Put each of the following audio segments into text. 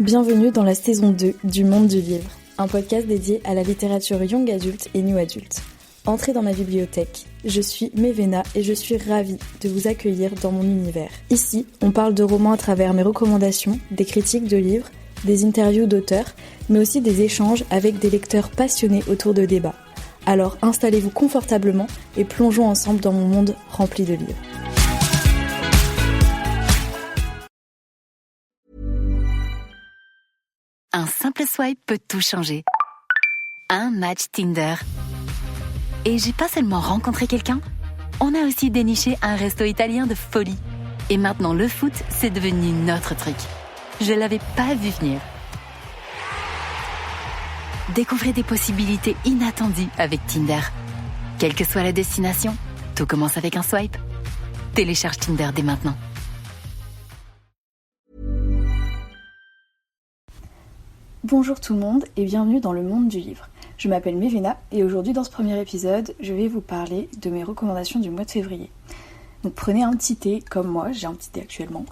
Bienvenue dans la saison 2 du Monde du Livre, un podcast dédié à la littérature young adulte et new adulte. Entrez dans ma bibliothèque, je suis Mévéna et je suis ravie de vous accueillir dans mon univers. Ici, on parle de romans à travers mes recommandations, des critiques de livres, des interviews d'auteurs, mais aussi des échanges avec des lecteurs passionnés autour de débats. Alors installez-vous confortablement et plongeons ensemble dans mon monde rempli de livres. Un simple swipe peut tout changer. Un match Tinder. Et j'ai pas seulement rencontré quelqu'un, on a aussi déniché un resto italien de folie. Et maintenant le foot, c'est devenu notre truc. Je l'avais pas vu venir. Découvrez des possibilités inattendues avec Tinder. Quelle que soit la destination, tout commence avec un swipe. Télécharge Tinder dès maintenant. Bonjour tout le monde et bienvenue dans le monde du livre. Je m'appelle Mévéna et aujourd'hui dans ce premier épisode, je vais vous parler de mes recommandations du mois de février. Donc prenez un petit thé comme moi, j'ai un petit thé actuellement,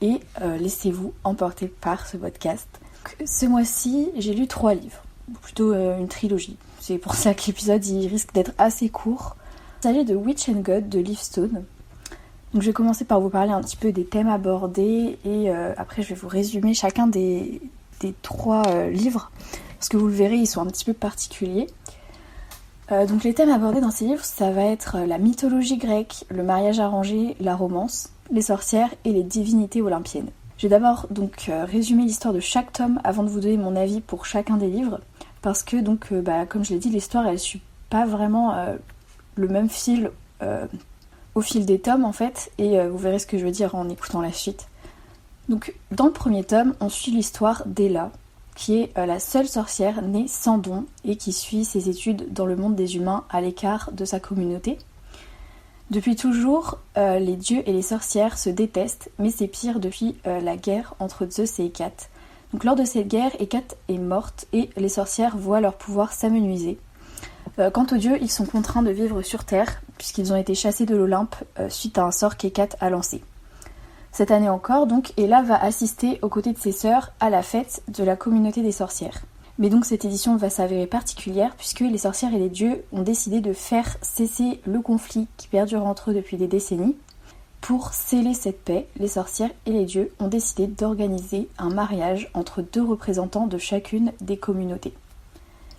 et laissez-vous emporter par ce podcast. Donc, ce mois-ci, j'ai lu 3 livres, ou plutôt une trilogie. C'est pour ça que l'épisode il risque d'être assez court. Il s'agit de Witch and God de Liv Stone. Donc je vais commencer par vous parler un petit peu des thèmes abordés et après je vais vous résumer chacun des 3 livres, parce que vous le verrez, ils sont un petit peu particuliers. Donc les thèmes abordés dans ces livres, ça va être la mythologie grecque, le mariage arrangé, la romance, les sorcières et les divinités olympiennes. Je vais d'abord donc résumer l'histoire de chaque tome avant de vous donner mon avis pour chacun des livres, parce que donc comme je l'ai dit, l'histoire elle suit pas vraiment le même fil au fil des tomes en fait, et vous verrez ce que je veux dire en écoutant la suite. Donc, dans le premier tome, on suit l'histoire d'Ella, qui est la seule sorcière née sans don et qui suit ses études dans le monde des humains à l'écart de sa communauté. Depuis toujours, les dieux et les sorcières se détestent, mais c'est pire depuis la guerre entre Zeus et Hécate. Donc, lors de cette guerre, Hécate est morte et les sorcières voient leur pouvoir s'amenuiser. Quant aux dieux, ils sont contraints de vivre sur Terre, puisqu'ils ont été chassés de l'Olympe suite à un sort qu'Hécate a lancé. Cette année encore, donc, Ella va assister aux côtés de ses sœurs à la fête de la communauté des sorcières. Mais donc cette édition va s'avérer particulière puisque les sorcières et les dieux ont décidé de faire cesser le conflit qui perdure entre eux depuis des décennies. Pour sceller cette paix, les sorcières et les dieux ont décidé d'organiser un mariage entre 2 représentants de chacune des communautés.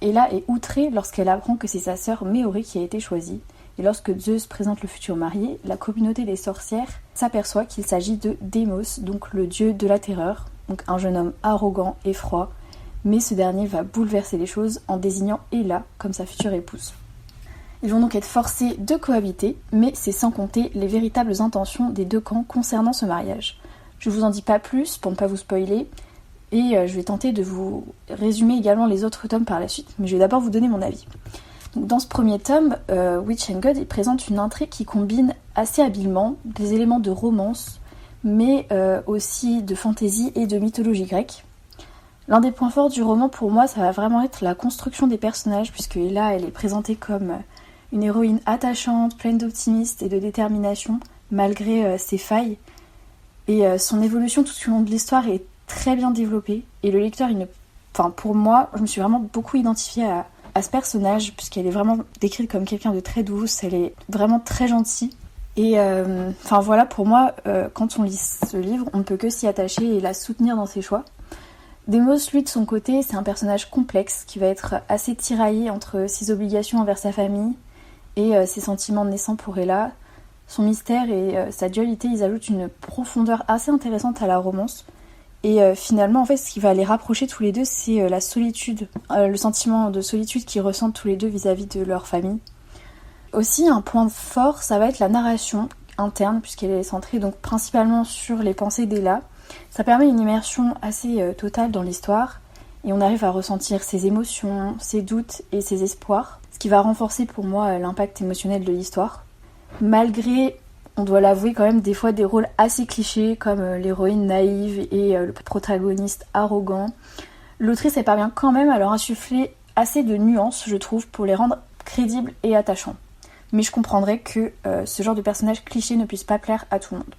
Ella est outrée lorsqu'elle apprend que c'est sa sœur Méoré qui a été choisie. Et lorsque Zeus présente le futur marié, la communauté des sorcières s'aperçoit qu'il s'agit de Démos, donc le dieu de la terreur, donc un jeune homme arrogant et froid, mais ce dernier va bouleverser les choses en désignant Ella comme sa future épouse. Ils vont donc être forcés de cohabiter, mais c'est sans compter les véritables intentions des 2 camps concernant ce mariage. Je vous en dis pas plus pour ne pas vous spoiler, et je vais tenter de vous résumer également les autres tomes par la suite, mais je vais d'abord vous donner mon avis. Dans ce premier tome, Witch and God il présente une intrigue qui combine assez habilement des éléments de romance, mais aussi de fantaisie et de mythologie grecque. L'un des points forts du roman pour moi, ça va vraiment être la construction des personnages, puisque Ella elle est présentée comme une héroïne attachante, pleine d'optimisme et de détermination, malgré ses failles. Et son évolution tout au long de l'histoire est très bien développée, et le lecteur, pour moi, je me suis vraiment beaucoup identifiée à ce personnage, puisqu'elle est vraiment décrite comme quelqu'un de très douce, elle est vraiment très gentille. Et voilà, pour moi, quand on lit ce livre, on ne peut que s'y attacher et la soutenir dans ses choix. Démos, lui, de son côté, c'est un personnage complexe qui va être assez tiraillé entre ses obligations envers sa famille et ses sentiments naissants pour Ella. Son mystère et sa dualité, ils ajoutent une profondeur assez intéressante à la romance. Et finalement, en fait, ce qui va les rapprocher tous les deux, c'est la solitude, le sentiment de solitude qu'ils ressentent tous les deux vis-à-vis de leur famille. Aussi, un point fort, ça va être la narration interne, puisqu'elle est centrée donc principalement sur les pensées d'Ella. Ça permet une immersion assez totale dans l'histoire, et on arrive à ressentir ses émotions, ses doutes et ses espoirs, ce qui va renforcer pour moi l'impact émotionnel de l'histoire. Malgré, on doit l'avouer quand même, des fois des rôles assez clichés comme l'héroïne naïve et le protagoniste arrogant. L'autrice elle parvient quand même à leur insuffler assez de nuances, je trouve, pour les rendre crédibles et attachants. Mais je comprendrais que ce genre de personnage cliché ne puisse pas plaire à tout le monde.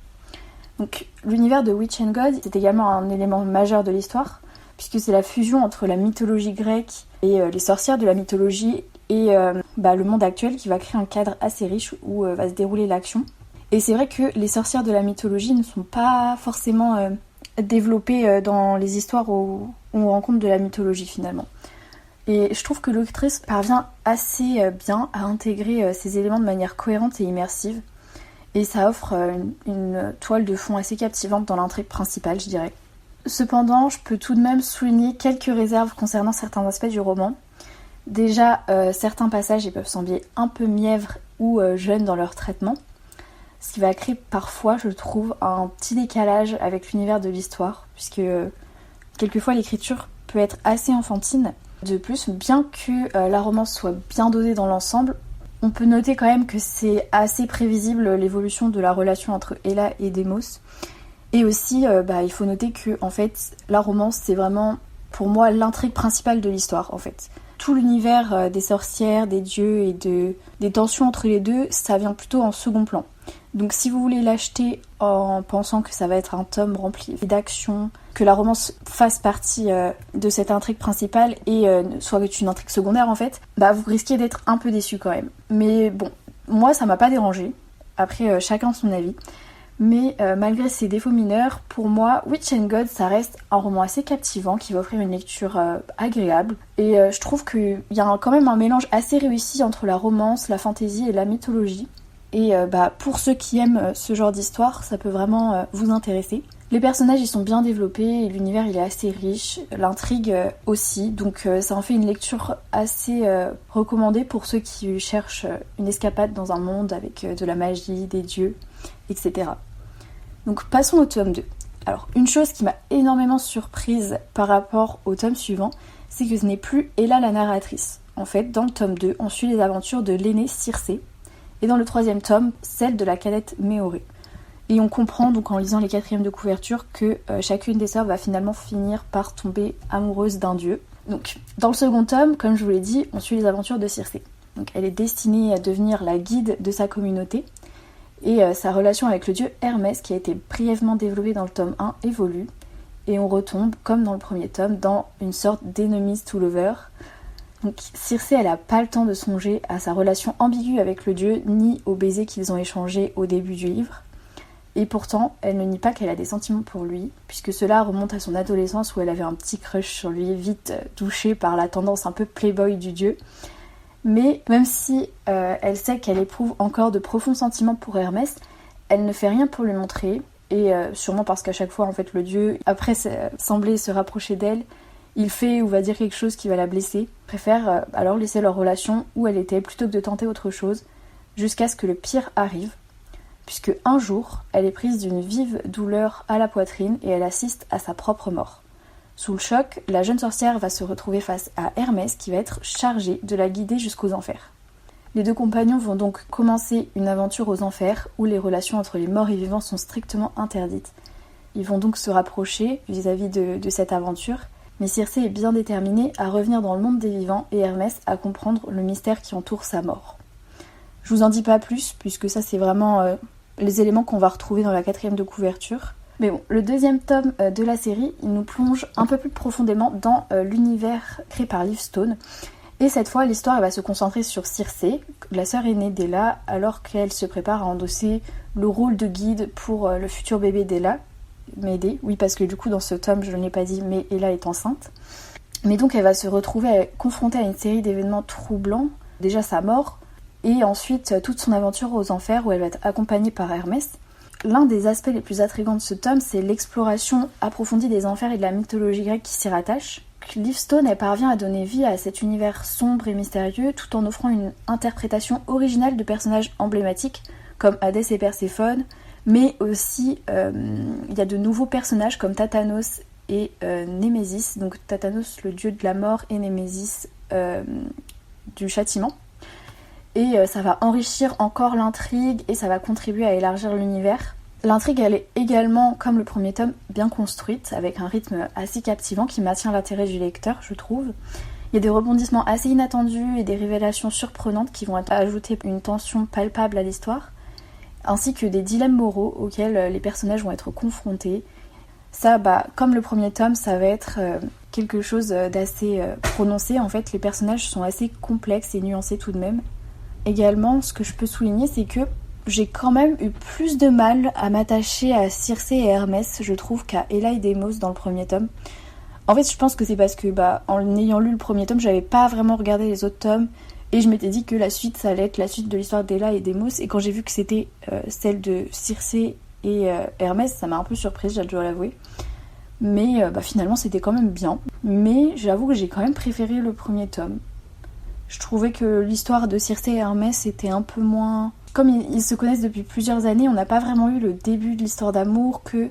Donc l'univers de Witch and God c'est également un élément majeur de l'histoire, puisque c'est la fusion entre la mythologie grecque et les sorcières de la mythologie et le monde actuel qui va créer un cadre assez riche où va se dérouler l'action. Et c'est vrai que les sorcières de la mythologie ne sont pas forcément développées dans les histoires où on rencontre de la mythologie finalement. Et je trouve que l'autrice parvient assez bien à intégrer ces éléments de manière cohérente et immersive. Et ça offre une toile de fond assez captivante dans l'intrigue principale, je dirais. Cependant, je peux tout de même souligner quelques réserves concernant certains aspects du roman. Déjà, certains passages ils peuvent sembler un peu mièvres ou jeunes dans leur traitement, ce qui va créer parfois, je trouve, un petit décalage avec l'univers de l'histoire, puisque quelquefois l'écriture peut être assez enfantine. De plus, bien que la romance soit bien dosée dans l'ensemble, on peut noter quand même que c'est assez prévisible l'évolution de la relation entre Ella et Demos. Et aussi, il faut noter que en fait, la romance, c'est vraiment, pour moi, l'intrigue principale de l'histoire, en fait. Tout l'univers des sorcières, des dieux et des tensions entre les deux, ça vient plutôt en second plan. Donc si vous voulez l'acheter en pensant que ça va être un tome rempli d'action, que la romance fasse partie de cette intrigue principale et soit une intrigue secondaire en fait, vous risquez d'être un peu déçu quand même. Mais bon, moi ça m'a pas dérangé. Après chacun son avis. Mais malgré ses défauts mineurs, pour moi, Witch and God, ça reste un roman assez captivant qui va offrir une lecture agréable. Et je trouve qu'il y a quand même un mélange assez réussi entre la romance, la fantasy et la mythologie. Et pour ceux qui aiment ce genre d'histoire, ça peut vraiment vous intéresser. Les personnages ils sont bien développés, et l'univers il est assez riche, l'intrigue aussi, donc ça en fait une lecture assez recommandée pour ceux qui cherchent une escapade dans un monde avec de la magie, des dieux, etc. Donc passons au tome 2. Alors une chose qui m'a énormément surprise par rapport au tome suivant, c'est que ce n'est plus Ella la narratrice. En fait, dans le tome 2, on suit les aventures de l'aînée Circé, et dans le troisième tome, celle de la cadette Méoré. Et on comprend donc en lisant les quatrièmes de couverture que chacune des sœurs va finalement finir par tomber amoureuse d'un dieu. Donc dans le second tome, comme je vous l'ai dit, on suit les aventures de Circé. Donc elle est destinée à devenir la guide de sa communauté et sa relation avec le dieu Hermès qui a été brièvement développée dans le tome 1 évolue et on retombe, comme dans le premier tome, dans une sorte d'enemies to lover. Donc Circé elle a pas le temps de songer à sa relation ambiguë avec le dieu ni au baiser qu'ils ont échangé au début du livre. Et pourtant, elle ne nie pas qu'elle a des sentiments pour lui, puisque cela remonte à son adolescence où elle avait un petit crush sur lui, vite touchée par la tendance un peu playboy du dieu. Mais même si elle sait qu'elle éprouve encore de profonds sentiments pour Hermès, elle ne fait rien pour lui montrer, et sûrement parce qu'à chaque fois, en fait, le dieu, après sembler se rapprocher d'elle, il fait ou va dire quelque chose qui va la blesser, préfère alors laisser leur relation où elle était plutôt que de tenter autre chose, jusqu'à ce que le pire arrive, puisque un jour, elle est prise d'une vive douleur à la poitrine et elle assiste à sa propre mort. Sous le choc, la jeune sorcière va se retrouver face à Hermès qui va être chargé de la guider jusqu'aux enfers. Les deux compagnons vont donc commencer une aventure aux enfers où les relations entre les morts et vivants sont strictement interdites. Ils vont donc se rapprocher vis-à-vis de cette aventure, mais Circé est bien déterminée à revenir dans le monde des vivants et Hermès à comprendre le mystère qui entoure sa mort. Je vous en dis pas plus, puisque ça c'est vraiment les éléments qu'on va retrouver dans la quatrième de couverture. Mais bon, le deuxième tome de la série, il nous plonge un peu plus profondément dans l'univers créé par Livestone. Et cette fois, l'histoire elle va se concentrer sur Circé, la sœur aînée d'Ella, alors qu'elle se prépare à endosser le rôle de guide pour le futur bébé d'Ella, Médée. Oui, parce que du coup, dans ce tome, je ne l'ai pas dit, mais Ella est enceinte. Mais donc, elle va se retrouver confrontée à une série d'événements troublants. Déjà sa mort, et ensuite toute son aventure aux enfers où elle va être accompagnée par Hermès. L'un des aspects les plus intrigants de ce tome, c'est l'exploration approfondie des enfers et de la mythologie grecque qui s'y rattache. Livestone elle parvient à donner vie à cet univers sombre et mystérieux tout en offrant une interprétation originale de personnages emblématiques comme Hadès et Perséphone, mais aussi il y a de nouveaux personnages comme Tatanos et Némésis, donc Tatanos le dieu de la mort et Némésis du châtiment. Et ça va enrichir encore l'intrigue et ça va contribuer à élargir l'univers. L'intrigue, elle est également, comme le premier tome, bien construite, avec un rythme assez captivant qui maintient l'intérêt du lecteur, je trouve. Il y a des rebondissements assez inattendus et des révélations surprenantes qui vont ajouter une tension palpable à l'histoire. ainsi que des dilemmes moraux auxquels les personnages vont être confrontés. Ça, comme le premier tome, ça va être quelque chose d'assez prononcé. En fait, les personnages sont assez complexes et nuancés tout de même. Également, ce que je peux souligner, c'est que j'ai quand même eu plus de mal à m'attacher à Circé et Hermès, je trouve, qu'à Ella et Deimos dans le premier tome. En fait, je pense que c'est parce que, en ayant lu le premier tome, j'avais pas vraiment regardé les autres tomes, et je m'étais dit que la suite, ça allait être la suite de l'histoire d'Ella et Deimos, et quand j'ai vu que c'était celle de Circé et Hermès, ça m'a un peu surprise, je dois l'avouer. Mais finalement, c'était quand même bien. Mais j'avoue que j'ai quand même préféré le premier tome. Je trouvais que l'histoire de Circé et Hermès était un peu moins... Comme ils se connaissent depuis plusieurs années, on n'a pas vraiment eu le début de l'histoire d'amour que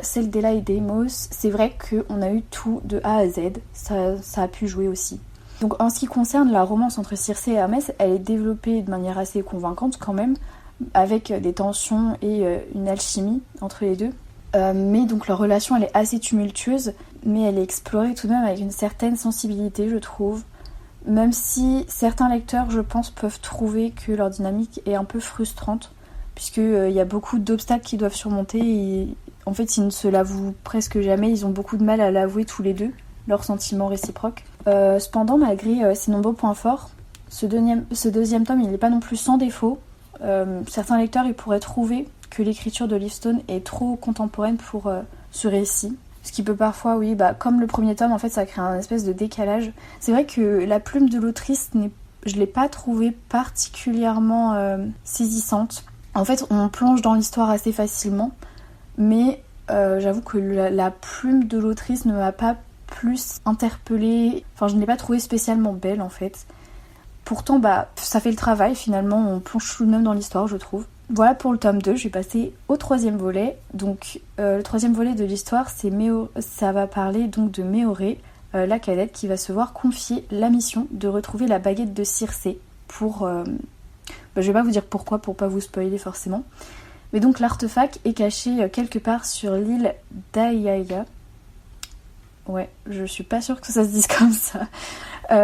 celle d'Ella et Deimos. C'est vrai qu'on a eu tout de A à Z, ça a pu jouer aussi. Donc en ce qui concerne la romance entre Circé et Hermès, elle est développée de manière assez convaincante quand même, avec des tensions et une alchimie entre les deux. Mais donc leur relation elle est assez tumultueuse, mais elle est explorée tout de même avec une certaine sensibilité, je trouve. Même si certains lecteurs, je pense, peuvent trouver que leur dynamique est un peu frustrante, puisqu'il y a beaucoup d'obstacles qu'ils doivent surmonter et en fait ils ne se l'avouent presque jamais, ils ont beaucoup de mal à l'avouer tous les deux, leurs sentiments réciproques. Cependant, malgré ses nombreux points forts, ce deuxième tome il n'est pas non plus sans défaut. Certains lecteurs ils pourraient trouver que l'écriture de Livingstone est trop contemporaine pour ce récit. Ce qui peut parfois, comme le premier tome, en fait, ça crée un espèce de décalage. C'est vrai que la plume de l'autrice, je l'ai pas trouvée particulièrement saisissante. En fait, on plonge dans l'histoire assez facilement, mais j'avoue que la plume de l'autrice ne m'a pas plus interpellée. Enfin, je ne l'ai pas trouvée spécialement belle, en fait. Pourtant, ça fait le travail, finalement, on plonge tout de même dans l'histoire, je trouve. Voilà pour le tome 2, je vais passer au troisième volet. Donc le troisième volet de l'histoire, ça va parler donc de Méoré, la cadette, qui va se voir confier la mission de retrouver la baguette de Circé pour... je vais pas vous dire pourquoi, pour pas vous spoiler forcément. Mais donc l'artefact est caché quelque part sur l'île d'Aiaia. Ouais, je suis pas sûre que ça se dise comme ça.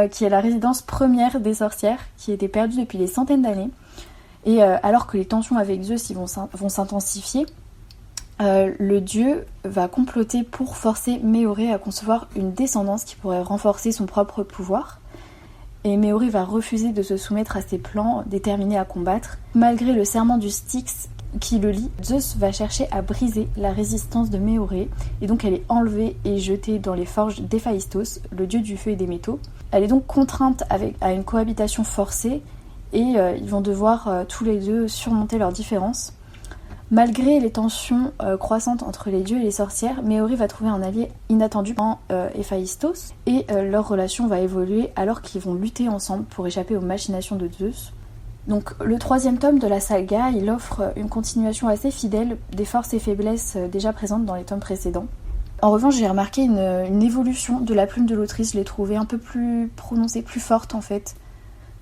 Qui est la résidence première des sorcières, qui était perdue depuis des centaines d'années. Et alors que les tensions avec Zeus vont s'intensifier, le dieu va comploter pour forcer Méoré à concevoir une descendance qui pourrait renforcer son propre pouvoir. Et Méoré va refuser de se soumettre à ses plans, déterminé à combattre. Malgré le serment du Styx qui le lie, Zeus va chercher à briser la résistance de Méoré, et donc elle est enlevée et jetée dans les forges d'Héphaïstos, le dieu du feu et des métaux. Elle est donc contrainte à une cohabitation forcée, et ils vont devoir tous les deux surmonter leurs différences. Malgré les tensions croissantes entre les dieux et les sorcières, Méoré va trouver un allié inattendu en Héphaïstos, et leur relation va évoluer alors qu'ils vont lutter ensemble pour échapper aux machinations de Zeus. Donc le troisième tome de la saga, il offre une continuation assez fidèle des forces et faiblesses déjà présentes dans les tomes précédents. En revanche, j'ai remarqué une évolution de la plume de l'autrice, je l'ai trouvée un peu plus prononcée, plus forte en fait.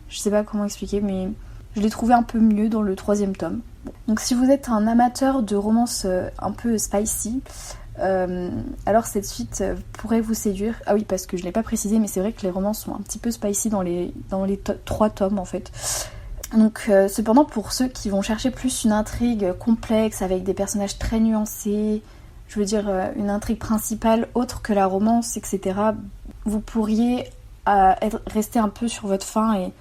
Je sais pas comment expliquer, mais je l'ai trouvée un peu mieux dans le troisième tome. Donc si vous êtes un amateur de romances un peu spicy, alors cette suite pourrait vous séduire. Ah oui, parce que je l'ai pas précisé, mais c'est vrai que les romances sont un petit peu spicy dans les 3 tomes en fait. Donc cependant, pour ceux qui vont chercher plus une intrigue complexe avec des personnages très nuancés, je veux dire une intrigue principale autre que la romance, etc., vous pourriez rester un peu sur votre faim et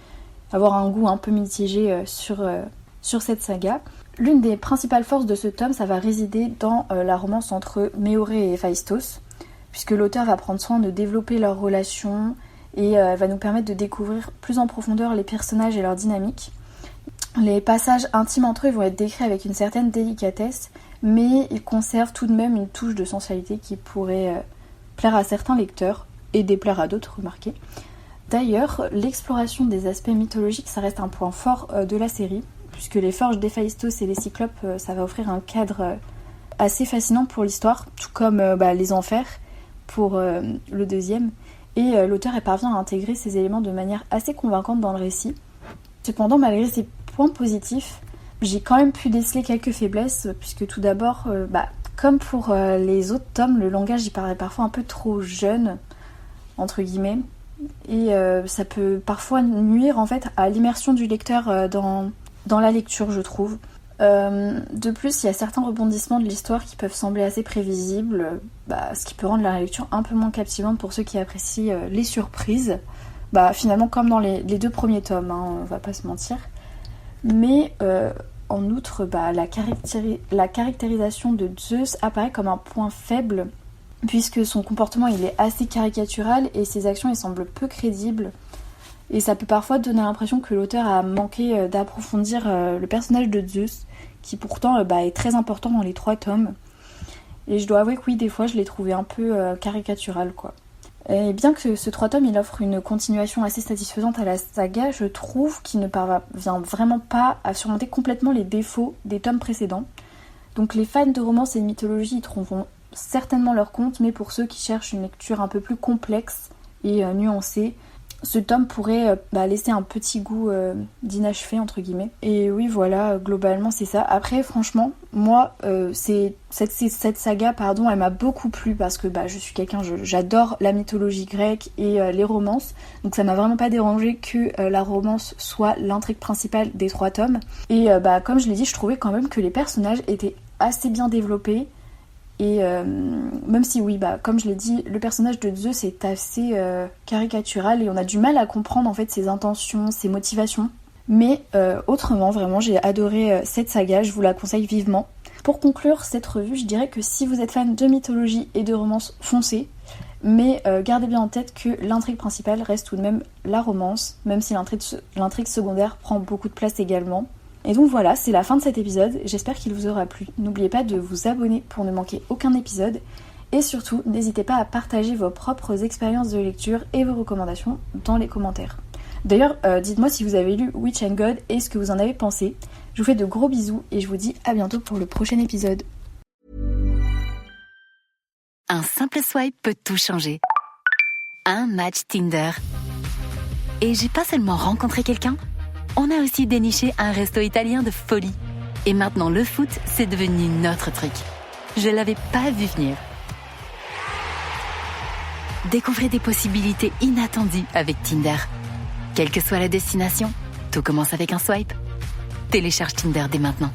avoir un goût un peu mitigé sur cette saga. L'une des principales forces de ce tome, ça va résider dans la romance entre Méoré et Héphaïstos, puisque l'auteur va prendre soin de développer leur relation et va nous permettre de découvrir plus en profondeur les personnages et leur dynamique. Les passages intimes entre eux vont être décrits avec une certaine délicatesse, mais ils conservent tout de même une touche de sensualité qui pourrait plaire à certains lecteurs et déplaire à d'autres, remarquez. D'ailleurs, l'exploration des aspects mythologiques, ça reste un point fort de la série, puisque les forges d'Héphaïstos et les cyclopes, ça va offrir un cadre assez fascinant pour l'histoire, tout comme les enfers pour le deuxième. Et l'auteur parvient à intégrer ces éléments de manière assez convaincante dans le récit. Cependant, malgré ces points positifs, j'ai quand même pu déceler quelques faiblesses, puisque tout d'abord, comme pour les autres tomes, le langage y paraît parfois un peu trop jeune, entre guillemets, et ça peut parfois nuire en fait à l'immersion du lecteur dans la lecture, je trouve. De plus, il y a certains rebondissements de l'histoire qui peuvent sembler assez prévisibles, ce qui peut rendre la lecture un peu moins captivante pour ceux qui apprécient les surprises. Finalement comme dans les 2 premiers tomes, on va pas se mentir. Mais en outre, la caractérisation de Zeus apparaît comme un point faible, puisque son comportement il est assez caricatural et ses actions il semblent peu crédibles. Et ça peut parfois donner l'impression que l'auteur a manqué d'approfondir le personnage de Zeus, qui pourtant est très important dans les 3 tomes. Et je dois avouer que oui, des fois je l'ai trouvé un peu caricatural, quoi. Et bien que ce 3 tomes il offre une continuation assez satisfaisante à la saga, je trouve qu'il ne parvient vraiment pas à surmonter complètement les défauts des tomes précédents. Donc les fans de romance et de mythologie y trouveront certainement leur compte, mais pour ceux qui cherchent une lecture un peu plus complexe et nuancée, ce tome pourrait laisser un petit goût d'inachevé entre guillemets. Et oui voilà, globalement c'est ça. Après franchement, moi cette saga elle m'a beaucoup plu parce que je suis j'adore la mythologie grecque et les romances. Donc ça m'a vraiment pas dérangé que la romance soit l'intrigue principale des 3 tomes. Et comme je l'ai dit, je trouvais quand même que les personnages étaient assez bien développés. Et même si oui, comme je l'ai dit, le personnage de Zeus est assez caricatural et on a du mal à comprendre en fait ses intentions, ses motivations. Mais autrement, vraiment, j'ai adoré cette saga, je vous la conseille vivement. Pour conclure cette revue, je dirais que si vous êtes fan de mythologie et de romance, foncez. Mais gardez bien en tête que l'intrigue principale reste tout de même la romance, même si l'intrigue secondaire prend beaucoup de place également. Et donc voilà, c'est la fin de cet épisode, j'espère qu'il vous aura plu. N'oubliez pas de vous abonner pour ne manquer aucun épisode. Et surtout, n'hésitez pas à partager vos propres expériences de lecture et vos recommandations dans les commentaires. D'ailleurs, dites-moi si vous avez lu Witch and God et ce que vous en avez pensé. Je vous fais de gros bisous et je vous dis à bientôt pour le prochain épisode. Un simple swipe peut tout changer. Un match Tinder. Et j'ai pas seulement rencontré quelqu'un, on a aussi déniché un resto italien de folie. Et maintenant, le foot, c'est devenu notre truc. Je l'avais pas vu venir. Découvrez des possibilités inattendues avec Tinder. Quelle que soit la destination, tout commence avec un swipe. Télécharge Tinder dès maintenant.